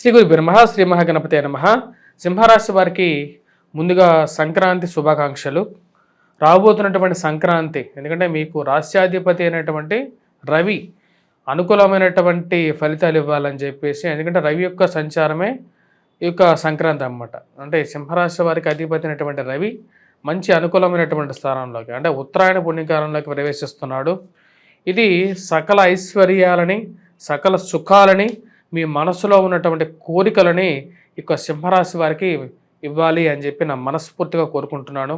శ్రీ గురు బ్రహ్మ శ్రీ మహాగణపతి నమః. సింహరాశి వారికి ముందుగా సంక్రాంతి శుభాకాంక్షలు. రాబోతున్నటువంటి సంక్రాంతి, ఎందుకంటే మీకు రాష్ట్రాధిపతి అయినటువంటి రవి అనుకూలమైనటువంటి ఫలితాలు ఇవ్వాలని చెప్పేసి, ఎందుకంటే రవి యొక్క సంచారమే ఈ యొక్క సంక్రాంతి అన్నమాట. అంటే సింహరాశి వారికి అధిపతి అయినటువంటి రవి మంచి అనుకూలమైనటువంటి స్థానంలోకి, అంటే ఉత్తరాయణ పుణ్యకాలంలోకి ప్రవేశిస్తున్నాడు. ఇది సకల ఐశ్వర్యాలని, సకల సుఖాలని, మీ మనసులో ఉన్నటువంటి కోరికలని ఇక సింహరాశి వారికి ఇవ్వాలి అని చెప్పి నా మనస్ఫూర్తిగా కోరుకుంటున్నాను.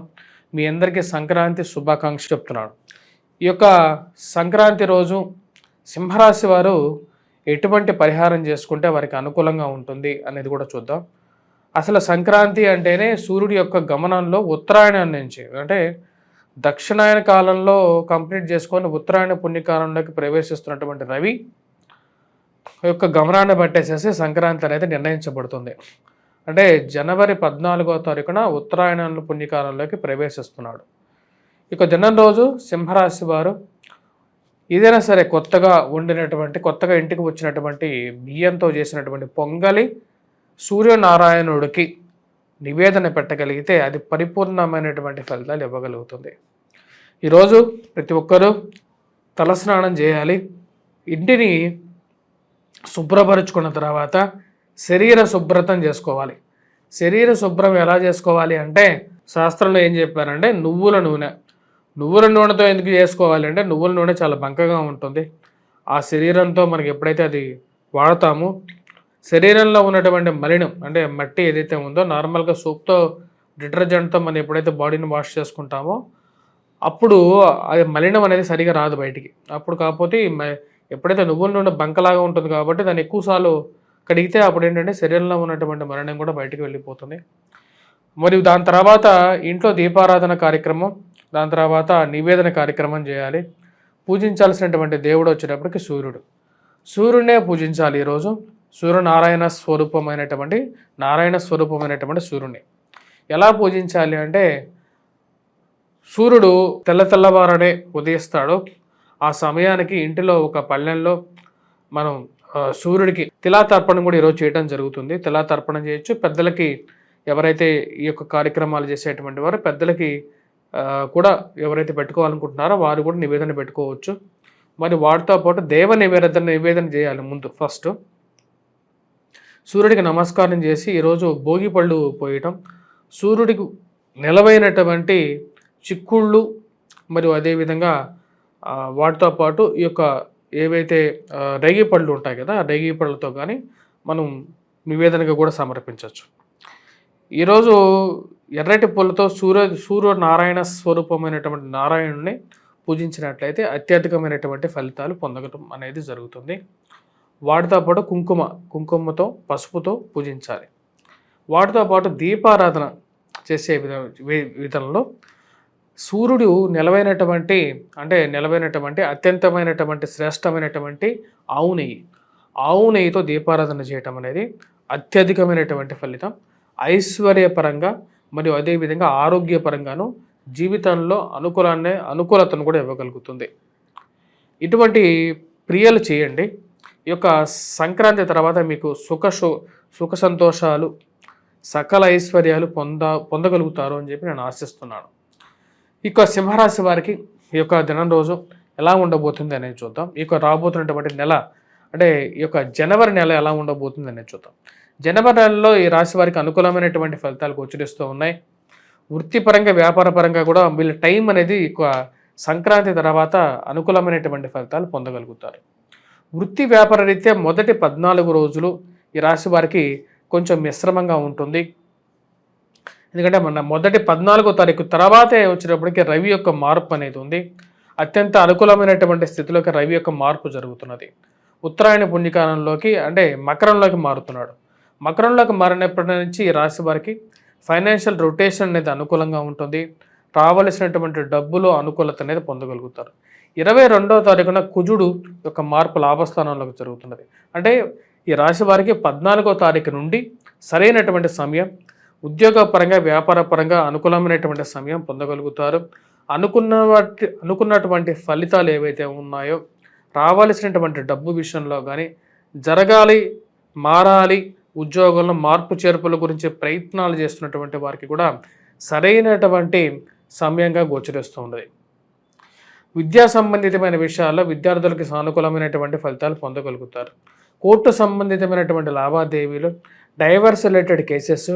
మీ అందరికీ సంక్రాంతి శుభాకాంక్షలు చెప్తున్నాను. ఈ యొక్క సంక్రాంతి రోజు సింహరాశి వారు ఎటువంటి పరిహారం చేసుకుంటే వారికి అనుకూలంగా ఉంటుంది అనేది కూడా చూద్దాం. అసలు సంక్రాంతి అంటేనే సూర్యుడి యొక్క గమనంలో ఉత్తరాయణం నుంచి, అంటే దక్షిణాయన కాలంలో కంప్లీట్ చేసుకొని ఉత్తరాయణ పుణ్యకాలంలోకి ప్రవేశిస్తున్నటువంటి రవి యొక్క గమనాన్ని బట్టేసేసి సంక్రాంతి అనేది నిర్ణయించబడుతుంది. అంటే జనవరి 14వ తారీఖున ఉత్తరాయణ పుణ్యకాలంలోకి ప్రవేశిస్తున్నాడు. ఇక దినం రోజు సింహరాశి వారు ఏదైనా సరే కొత్తగా ఇంటికి వచ్చినటువంటి బియ్యంతో చేసినటువంటి పొంగలి సూర్యనారాయణుడికి నివేదన పెట్టగలిగితే అది పరిపూర్ణమైనటువంటి ఫలితాలు ఇవ్వగలుగుతుంది. ఈరోజు ప్రతి ఒక్కరూ తలస్నానం చేయాలి. ఇంటిని శుభ్రపరుచుకున్న తర్వాత శరీర శుభ్రతం చేసుకోవాలి. శరీర శుభ్రం ఎలా చేసుకోవాలి అంటే, శాస్త్రంలో ఏం చెప్పారంటే నువ్వుల నూనెతో ఎందుకు చేసుకోవాలి అంటే, నువ్వుల నూనె చాలా బంకగా ఉంటుంది. ఆ శరీరంతో మనకి ఎప్పుడైతే అది వాడతామో శరీరంలో ఉన్నటువంటి మలినం, అంటే మట్టి ఏదైతే ఉందో, నార్మల్గా సోప్తో డిటర్జెంట్తో మనం ఎప్పుడైతే బాడీని వాష్ చేసుకుంటామో అప్పుడు అది మలినం అనేది సరిగా రాదు బయటికి. అప్పుడు కాకపోతే ఎప్పుడైతే నువ్వుల నూనె బంకలాగా ఉంటుంది కాబట్టి దాన్ని ఎక్కువసార్లు కడిగితే అప్పుడు ఏంటంటే శరీరంలో ఉన్నటువంటి మలినం కూడా బయటికి వెళ్ళిపోతుంది. మరియు దాని తర్వాత ఇంట్లో దీపారాధన కార్యక్రమం, దాని తర్వాత నివేదన కార్యక్రమం చేయాలి. పూజించాల్సినటువంటి దేవుడు వచ్చేటప్పటికి సూర్యుడినే పూజించాలి. ఈరోజు నారాయణ స్వరూపమైనటువంటి సూర్యుడిని ఎలా పూజించాలి అంటే, సూర్యుడు తెల్లవారనే ఉదయిస్తాడు. ఆ సమయానికి ఇంటిలో ఒక పళ్ళెంలో మనం సూర్యుడికి తిలాతర్పణం కూడా ఈరోజు చేయడం జరుగుతుంది. తిలాతర్పణం చేయొచ్చు. పెద్దలకి, ఎవరైతే ఈ యొక్క కార్యక్రమాలు చేసేటువంటి వారు పెద్దలకి కూడా ఎవరైతే పెట్టుకోవాలనుకుంటున్నారో వారు కూడా నివేదన పెట్టుకోవచ్చు. మరి వాటితో పాటు నివేదన చేయాలి. ముందు ఫస్ట్ సూర్యుడికి నమస్కారం చేసి ఈరోజు భోగి పళ్ళు పోయటం, సూర్యుడికి నిలవైనటువంటి చిక్కుళ్ళు మరియు అదేవిధంగా వాటితో పాటు ఈ యొక్క ఏవైతే రేగి పళ్ళు ఉంటాయి కదా, ఆ రేగి పళ్ళతో కానీ మనం నివేదనగా కూడా సమర్పించవచ్చు. ఈరోజు ఎర్రటి పూలతో సూర్యనారాయణ స్వరూపమైనటువంటి నారాయణుని పూజించినట్లయితే అత్యధికమైనటువంటి ఫలితాలు పొందడం అనేది జరుగుతుంది. వాటితో పాటు కుంకుమతో పసుపుతో పూజించాలి. వాటితో పాటు దీపారాధన చేసే విధంలో సూర్యుడు నిలవైనటువంటి అత్యంతమైనటువంటి శ్రేష్టమైనటువంటి ఆవు నెయ్యితో దీపారాధన చేయటం అనేది అత్యధికమైనటువంటి ఫలితం. ఐశ్వర్యపరంగా మరియు అదేవిధంగా ఆరోగ్యపరంగాను జీవితంలో అనుకూలతను కూడా ఇవ్వగలుగుతుంది. ఇటువంటి క్రియలు చేయండి. ఈ యొక్క సంక్రాంతి తర్వాత మీకు సుఖ సంతోషాలు, సకల ఐశ్వర్యాలు పొందగలుగుతారు అని చెప్పి నేను ఆశిస్తున్నాను. ఇక సింహరాశి వారికి ఈ యొక్క దినం రోజు ఎలా ఉండబోతుంది అనేది చూద్దాం. ఈ యొక్క రాబోతున్నటువంటి నెల, అంటే ఈ యొక్క జనవరి నెల ఎలా ఉండబోతుంది అనేది చూద్దాం. జనవరి నెలలో ఈ రాశి వారికి అనుకూలమైనటువంటి ఫలితాలు గోచరిస్తూ ఉన్నాయి. వృత్తిపరంగా, వ్యాపారపరంగా కూడా వీళ్ళ టైం అనేది సంక్రాంతి తర్వాత అనుకూలమైనటువంటి ఫలితాలు పొందగలుగుతారు. వృత్తి వ్యాపార రీత్యా మొదటి 14 రోజులు ఈ రాశి వారికి కొంచెం మిశ్రమంగా ఉంటుంది. ఎందుకంటే మొదటి 14వ తారీఖు తర్వాతే వచ్చేటప్పటికి రవి యొక్క మార్పు అనేది ఉంది. అత్యంత అనుకూలమైనటువంటి స్థితిలోకి రవి యొక్క మార్పు జరుగుతున్నది. ఉత్తరాయణ పుణ్యకాలంలోకి, అంటే మకరంలోకి మారుతున్నాడు. మకరంలోకి మారినప్పటి నుంచి ఈ రాశి వారికి ఫైనాన్షియల్ రొటేషన్ అనేది అనుకూలంగా ఉంటుంది. రావలసినటువంటి డబ్బులు అనుకూలత అనేది పొందగలుగుతారు. 22వ తారీఖున కుజుడు యొక్క మార్పు లాభస్థానంలోకి జరుగుతున్నది. అంటే ఈ రాశి వారికి 14వ తారీఖు నుండి సరైనటువంటి సమయం, ఉద్యోగపరంగా, వ్యాపారపరంగా అనుకూలమైనటువంటి సమయం పొందగలుగుతారు. అనుకున్నటువంటి ఫలితాలు ఏవైతే ఉన్నాయో, రావాల్సినటువంటి డబ్బు విషయంలో కానీ, జరగాలి, మారాలి ఉద్యోగంలో మార్పు చేర్పుల గురించి ప్రయత్నాలు చేస్తున్నటువంటి వారికి కూడా సరైనటువంటి సమయంగా గోచరిస్తుంది. విద్యా సంబంధితమైన విషయాల్లో విద్యార్థులకి సానుకూలమైనటువంటి ఫలితాలు పొందగలుగుతారు. కోర్టు సంబంధితమైనటువంటి లావాదేవీలు, డైవర్స్ రిలేటెడ్ కేసెస్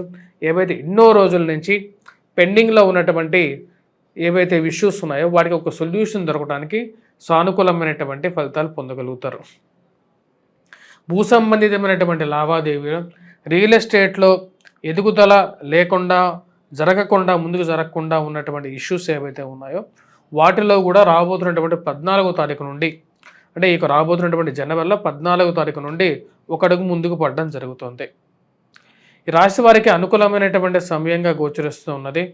ఏవైతే ఎన్నో రోజుల నుంచి పెండింగ్లో ఉన్నటువంటి ఏవైతే ఇష్యూస్ ఉన్నాయో వాటికి ఒక సొల్యూషన్ దొరకడానికి సానుకూలమైనటువంటి ఫలితాలు పొందగలుగుతారు. భూ సంబంధితమైనటువంటి లావాదేవీలు, రియల్ ఎస్టేట్లో ఎదుగుదల లేకుండా ముందుకు జరగకుండా ఉన్నటువంటి ఇష్యూస్ ఏవైతే ఉన్నాయో వాటిలో కూడా రాబోతున్నటువంటి 14వ తారీఖు నుండి, అంటే ఇక రాబోతున్నటువంటి జనవరిలో 14వ తారీఖు నుండి ఒక అడుగు ముందుకు పడడం జరుగుతుంది. ఈ రాశి వారికి అనుకూలమైనటువంటి సమయంగా గోచరిస్తూ ఉన్నది.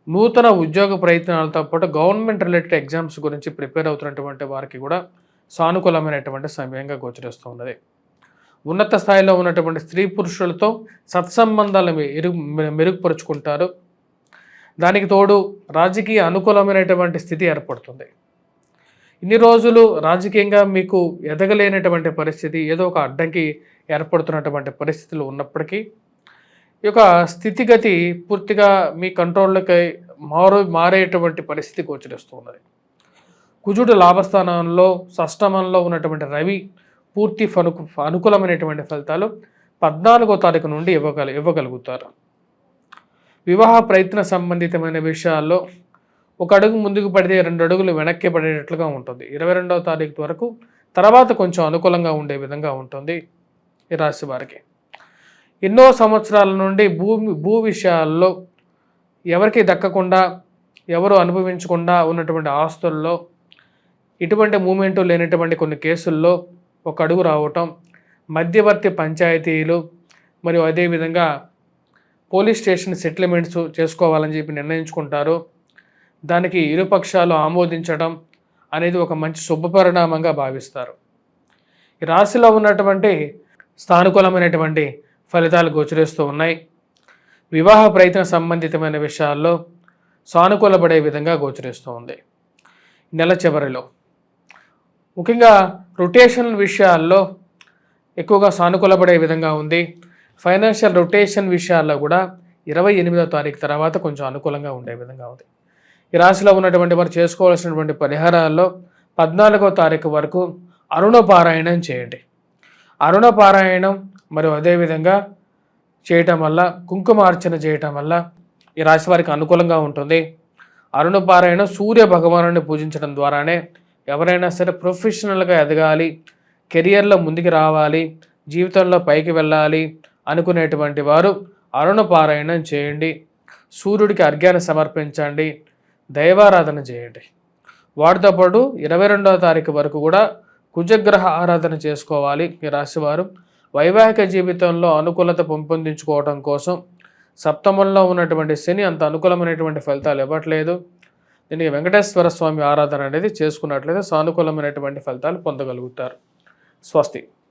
నూతన ఉద్యోగ ప్రయత్నాలతో పాటు గవర్నమెంట్ రిలేటెడ్ ఎగ్జామ్స్ గురించి ప్రిపేర్ అవుతున్నటువంటి వారికి కూడా సానుకూలమైనటువంటి సమయంగా గోచరిస్తూ ఉన్నది. ఉన్నత స్థాయిలో ఉన్నటువంటి స్త్రీ పురుషులతో సత్సంబంధాలు మెరుగుపరుచుకుంటారు. దానికి తోడు రాజకీయ అనుకూలమైనటువంటి స్థితి ఏర్పడుతుంది. ఇన్ని రోజులు రాజకీయంగా మీకు ఎదగలేనటువంటి పరిస్థితి, ఏదో ఒక అడ్డంకి ఏర్పడుతున్నటువంటి పరిస్థితులు ఉన్నప్పటికీ ఈ యొక్క స్థితిగతి పూర్తిగా మీ కంట్రోల్లోకి మారేటువంటి పరిస్థితి గోచరిస్తూ ఉన్నది. కుజుడు లాభస్థానంలో షష్టమంలో ఉన్నటువంటి రవి పూర్తి అనుకూలమైనటువంటి ఫలితాలు 14వ తారీఖు నుండి ఇవ్వగలుగుతారు. వివాహ ప్రయత్న సంబంధితమైన విషయాల్లో ఒక అడుగు ముందుకు పడితే 2 అడుగులు వెనక్కి పడేటట్లుగా ఉంటుంది. 22వ తారీఖు వరకు తర్వాత కొంచెం అనుకూలంగా ఉండే విధంగా ఉంటుంది ఈ రాశి వారికి. ఎన్నో సంవత్సరాల నుండి భూ విషయాల్లో ఎవరికి దక్కకుండా, ఎవరు అనుభవించకుండా ఉన్నటువంటి ఆస్తుల్లో ఇటువంటి మూమెంటు లేనటువంటి కొన్ని కేసుల్లో ఒక అడుగు రావటం, మధ్యవర్తి పంచాయతీలు మరియు అదేవిధంగా పోలీస్ స్టేషన్ సెటిల్మెంట్స్ చేసుకోవాలని చెప్పి నిర్ణయించుకుంటారు. దానికి ఇరుపక్షాలు ఆమోదించడం అనేది ఒక మంచి శుభపరిణామంగా భావిస్తారు. ఈ రాశిలో ఉన్నటువంటి సానుకూలమైనటువంటి ఫలితాలు గోచరిస్తూ ఉన్నాయి. వివాహ ప్రయత్న సంబంధితమైన విషయాల్లో సానుకూలపడే విధంగా గోచరిస్తూ ఉంది. నెల చివరిలో ముఖ్యంగా రొటేషన్ విషయాల్లో ఎక్కువగా సానుకూలపడే విధంగా ఉంది. ఫైనాన్షియల్ రొటేషన్ విషయాల్లో కూడా 28వ తారీఖు తర్వాత కొంచెం అనుకూలంగా ఉండే విధంగా ఉంది. ఈ రాశిలో ఉన్నటువంటి వారు చేసుకోవాల్సినటువంటి పరిహారాల్లో 14వ తారీఖు వరకు అరుణ పారాయణం చేయండి. అరుణ పారాయణం మరియు అదేవిధంగా చేయటం వల్ల, కుంకుమార్చన చేయటం వల్ల ఈ రాశి వారికి అనుకూలంగా ఉంటుంది. అరుణ పారాయణం సూర్య భగవానుని పూజించడం ద్వారానే ఎవరైనా సరే ప్రొఫెషనల్గా ఎదగాలి, కెరియర్లో ముందుకు రావాలి, జీవితంలో పైకి వెళ్ళాలి అనుకునేటువంటి వారు అరుణ పారాయణం చేయండి. సూర్యుడికి అర్ఘ్యాన్ని సమర్పించండి, దైవారాధన చేయండి. వాటితో పాటు 22వ తారీఖు వరకు కూడా కుజగ్రహ ఆరాధన చేసుకోవాలి. ఈ రాశివారు వైవాహిక జీవితంలో అనుకూలత పెంపొందించుకోవడం కోసం సప్తమంలో ఉన్నటువంటి శని అంత అనుకూలమైనటువంటి ఫలితాలు ఇవ్వట్లేదు. దీనికి వెంకటేశ్వర స్వామి ఆరాధన అనేది చేసుకున్నట్లయితే సానుకూలమైనటువంటి ఫలితాలు పొందగలుగుతారు. స్వస్తి.